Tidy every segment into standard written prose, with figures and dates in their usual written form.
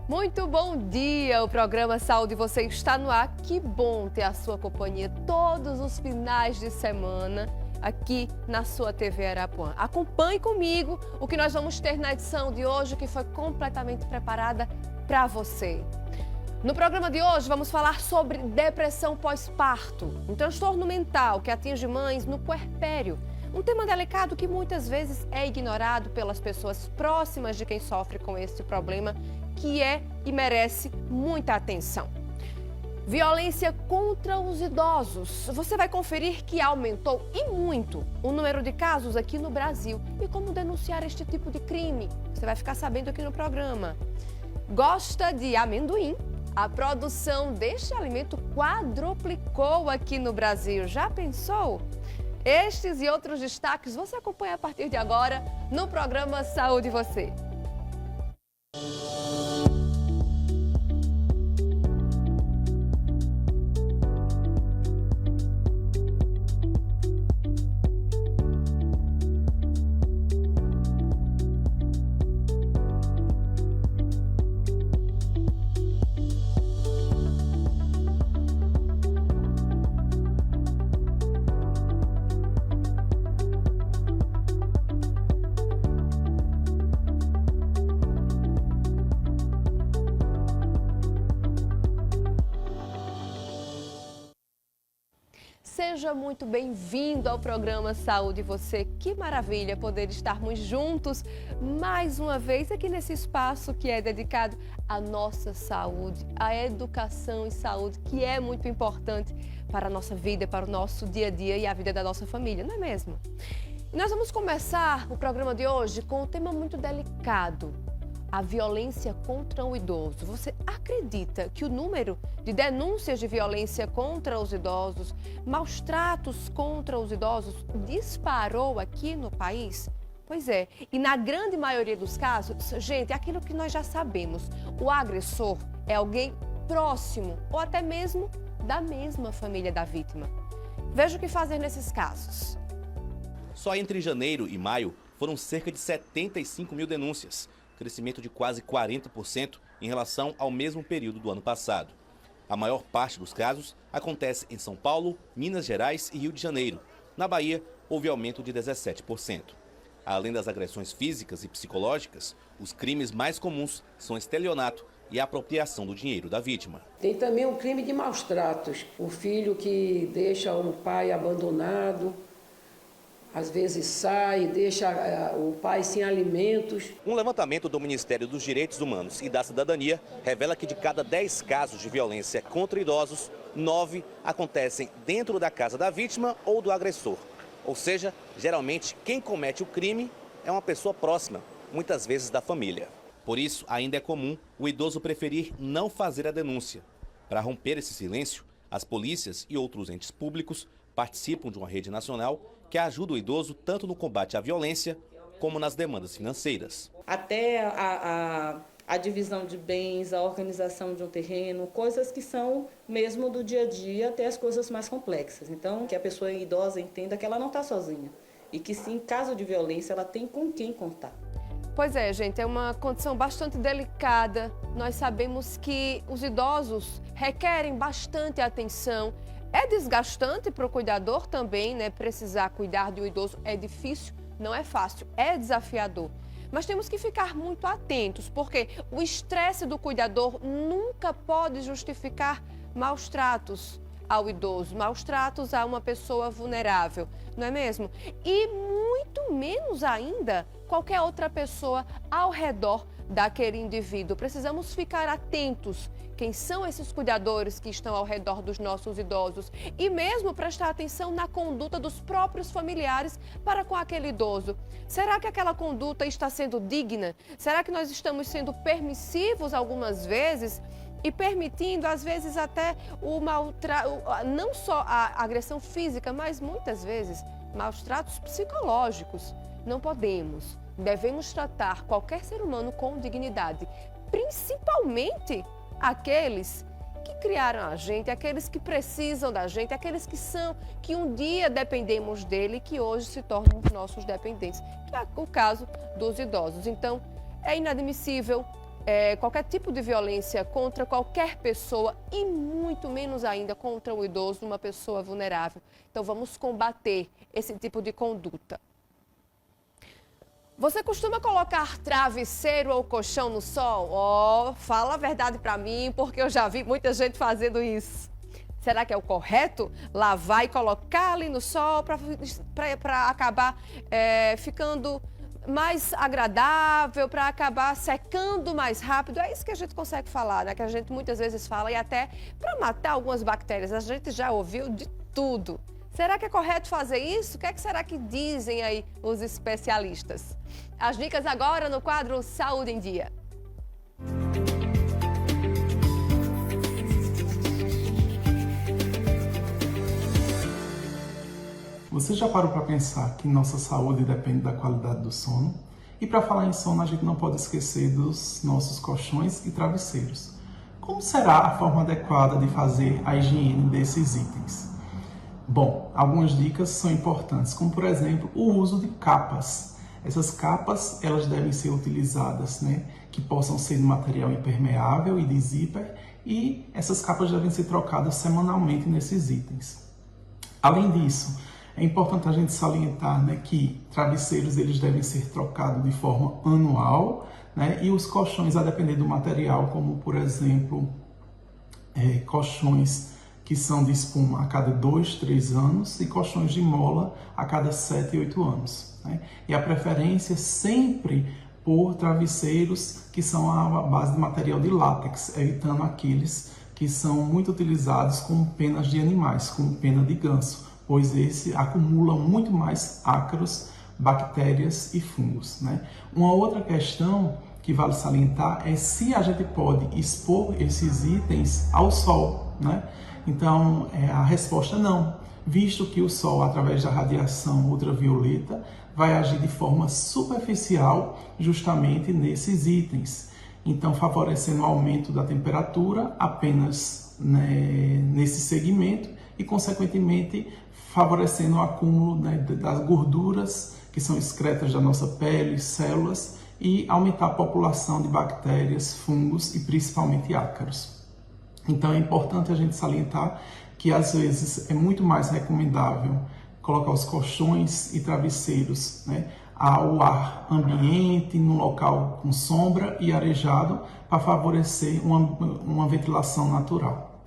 Muito bom dia! O programa Saúde Você está no ar. Que bom ter a sua companhia todos os finais de semana aqui na sua TV Arapuã. Acompanhe comigo o que nós vamos ter na edição de hoje, que foi completamente preparada para você. No programa de hoje vamos falar sobre depressão pós-parto, um transtorno mental que atinge mães no puerpério. Um tema delicado que muitas vezes é ignorado pelas pessoas próximas de quem sofre com este problema, que é e merece muita atenção. Violência contra os idosos. Você vai conferir que aumentou e muito o número de casos aqui no Brasil. E como denunciar este tipo de crime? Você vai ficar sabendo aqui no programa. Gosta de amendoim? A produção deste alimento quadruplicou aqui no Brasil. Já pensou? Estes e outros destaques você acompanha a partir de agora no programa Saúde Você. Seja muito bem-vindo ao programa Saúde Você. Que maravilha poder estarmos juntos mais uma vez aqui nesse espaço que é dedicado à nossa saúde, à educação e saúde, que é muito importante para a nossa vida, para o nosso dia a dia e a vida da nossa família, não é mesmo? E nós vamos começar o programa de hoje com um tema muito delicado. A violência contra o idoso. Você acredita que o número de denúncias de violência contra os idosos, maus tratos contra os idosos, disparou aqui no país? Pois é, e na grande maioria dos casos, gente, é aquilo que nós já sabemos. O agressor é alguém próximo ou até mesmo da mesma família da vítima. Veja o que fazer nesses casos. Só entre janeiro e maio foram cerca de 75 mil denúncias. Crescimento de quase 40% em relação ao mesmo período do ano passado. A maior parte dos casos acontece em São Paulo, Minas Gerais e Rio de Janeiro. Na Bahia, houve aumento de 17%. Além das agressões físicas e psicológicas, os crimes mais comuns são estelionato e a apropriação do dinheiro da vítima. Tem também o crime de maus tratos. O filho que deixa o pai abandonado, às vezes sai, deixa o pai sem alimentos. Um levantamento do Ministério dos Direitos Humanos e da Cidadania revela que de cada 10 casos de violência contra idosos, 9 acontecem dentro da casa da vítima ou do agressor. Ou seja, geralmente quem comete o crime é uma pessoa próxima, muitas vezes da família. Por isso, ainda é comum o idoso preferir não fazer a denúncia. Para romper esse silêncio, as polícias e outros entes públicos participam de uma rede nacional que ajuda o idoso tanto no combate à violência como nas demandas financeiras. Até a divisão de bens, a organização de um terreno, coisas que são mesmo do dia a dia, até as coisas mais complexas. Então, que a pessoa idosa entenda que ela não está sozinha e que, se em caso de violência, ela tem com quem contar. Pois é, gente, é uma condição bastante delicada. Nós sabemos que os idosos requerem bastante atenção. É desgastante para o cuidador também, né? Precisar cuidar de um idoso é difícil, não é fácil, é desafiador. Mas temos que ficar muito atentos, porque o estresse do cuidador nunca pode justificar maus tratos ao idoso, maus tratos a uma pessoa vulnerável, não é mesmo? E muito menos ainda qualquer outra pessoa ao redor daquele indivíduo. Precisamos ficar atentos. Quem são esses cuidadores que estão ao redor dos nossos idosos? E mesmo prestar atenção na conduta dos próprios familiares para com aquele idoso. Será que aquela conduta está sendo digna? Será que nós estamos sendo permissivos algumas vezes? E permitindo, às vezes, até não só a agressão física, mas muitas vezes maus tratos psicológicos. Não podemos, devemos tratar qualquer ser humano com dignidade, principalmente aqueles que criaram a gente, aqueles que precisam da gente, aqueles que um dia dependemos dele e que hoje se tornam nossos dependentes, que é o caso dos idosos. Então, é inadmissível qualquer tipo de violência contra qualquer pessoa e muito menos ainda contra o idoso, uma pessoa vulnerável. Então vamos combater esse tipo de conduta. Você costuma colocar travesseiro ou colchão no sol? Fala a verdade para mim, porque eu já vi muita gente fazendo isso. Será que é o correto? Lavar e colocar ali no sol para acabar ficando mais agradável, para acabar secando mais rápido? É isso que a gente consegue falar, né? Que a gente muitas vezes fala, e até para matar algumas bactérias. A gente já ouviu de tudo. Será que é correto fazer isso? O que será que dizem aí os especialistas? As dicas agora no quadro Saúde em Dia. Você já parou para pensar que nossa saúde depende da qualidade do sono? E para falar em sono, a gente não pode esquecer dos nossos colchões e travesseiros. Como será a forma adequada de fazer a higiene desses itens? Bom, algumas dicas são importantes, como por exemplo, o uso de capas. Essas capas, elas devem ser utilizadas, que possam ser de material impermeável e de zíper, e essas capas devem ser trocadas semanalmente nesses itens. Além disso, é importante a gente salientar que travesseiros eles devem ser trocados de forma anual, e os colchões, a depender do material, como por exemplo, colchões que são de espuma a cada 2, 3 anos e colchões de mola a cada 7, 8 anos. E a preferência sempre por travesseiros que são à base de material de látex, evitando aqueles que são muito utilizados com penas de animais, como pena de ganso, pois esse acumula muito mais ácaros, bactérias e fungos. Uma outra questão que vale salientar é se a gente pode expor esses itens ao sol. Então, a resposta é não, visto que o sol, através da radiação ultravioleta, vai agir de forma superficial justamente nesses itens. Então, favorecendo o aumento da temperatura apenas nesse segmento e, consequentemente, favorecendo o acúmulo das gorduras que são excretas da nossa pele, células, e aumentar a população de bactérias, fungos e principalmente ácaros. Então é importante a gente salientar que às vezes é muito mais recomendável colocar os colchões e travesseiros ao ar ambiente, num local com sombra e arejado, para favorecer uma ventilação natural.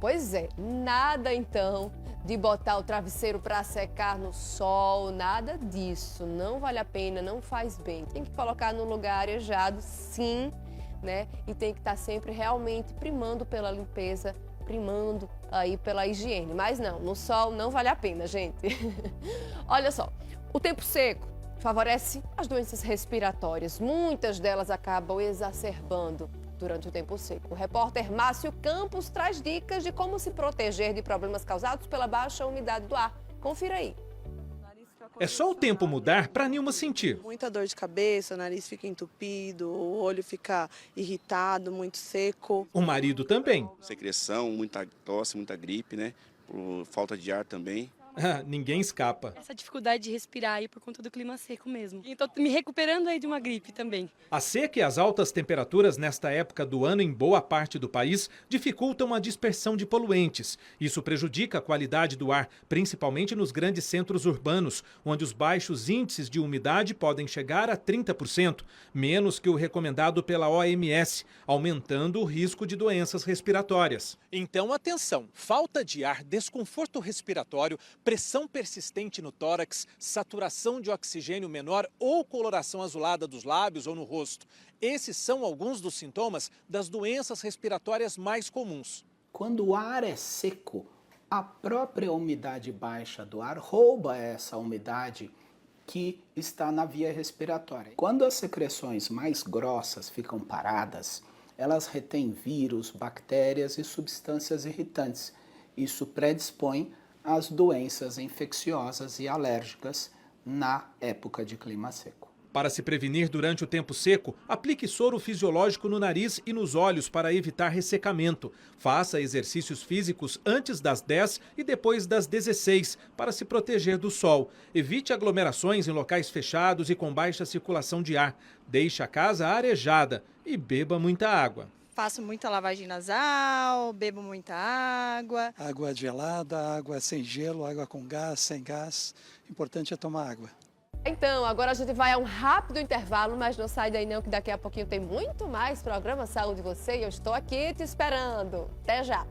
Pois é, nada então de botar o travesseiro para secar no sol, nada disso. Não vale a pena, não faz bem. Tem que colocar no lugar arejado, sim, E tem que estar sempre realmente primando pela limpeza, primando aí pela higiene. Mas não, no sol não vale a pena, gente. Olha só, o tempo seco favorece as doenças respiratórias. Muitas delas acabam exacerbando durante o tempo seco. O repórter Márcio Campos traz dicas de como se proteger de problemas causados pela baixa umidade do ar. Confira aí. É só o tempo mudar para Nilma sentir. Muita dor de cabeça, o nariz fica entupido, o olho fica irritado, muito seco. O marido também. Secreção, muita tosse, muita gripe, por falta de ar também. Ninguém escapa. Essa dificuldade de respirar aí por conta do clima seco mesmo. Então, me recuperando aí de uma gripe também. A seca e as altas temperaturas nesta época do ano em boa parte do país dificultam a dispersão de poluentes. Isso prejudica a qualidade do ar, principalmente nos grandes centros urbanos, onde os baixos índices de umidade podem chegar a 30%, menos que o recomendado pela OMS, aumentando o risco de doenças respiratórias. Então, atenção, falta de ar, desconforto respiratório, pressão persistente no tórax, saturação de oxigênio menor ou coloração azulada dos lábios ou no rosto. Esses são alguns dos sintomas das doenças respiratórias mais comuns. Quando o ar é seco, a própria umidade baixa do ar rouba essa umidade que está na via respiratória. Quando as secreções mais grossas ficam paradas, elas retêm vírus, bactérias e substâncias irritantes. Isso predispõe às doenças infecciosas e alérgicas na época de clima seco. Para se prevenir durante o tempo seco, aplique soro fisiológico no nariz e nos olhos para evitar ressecamento. Faça exercícios físicos antes das 10 e depois das 16 para se proteger do sol. Evite aglomerações em locais fechados e com baixa circulação de ar. Deixe a casa arejada e beba muita água. Faço muita lavagem nasal, bebo muita água. Água gelada, água sem gelo, água com gás, sem gás. O importante é tomar água. Então, agora a gente vai a um rápido intervalo, mas não sai daí não, que daqui a pouquinho tem muito mais programa Saúde Você e eu estou aqui te esperando. Até já!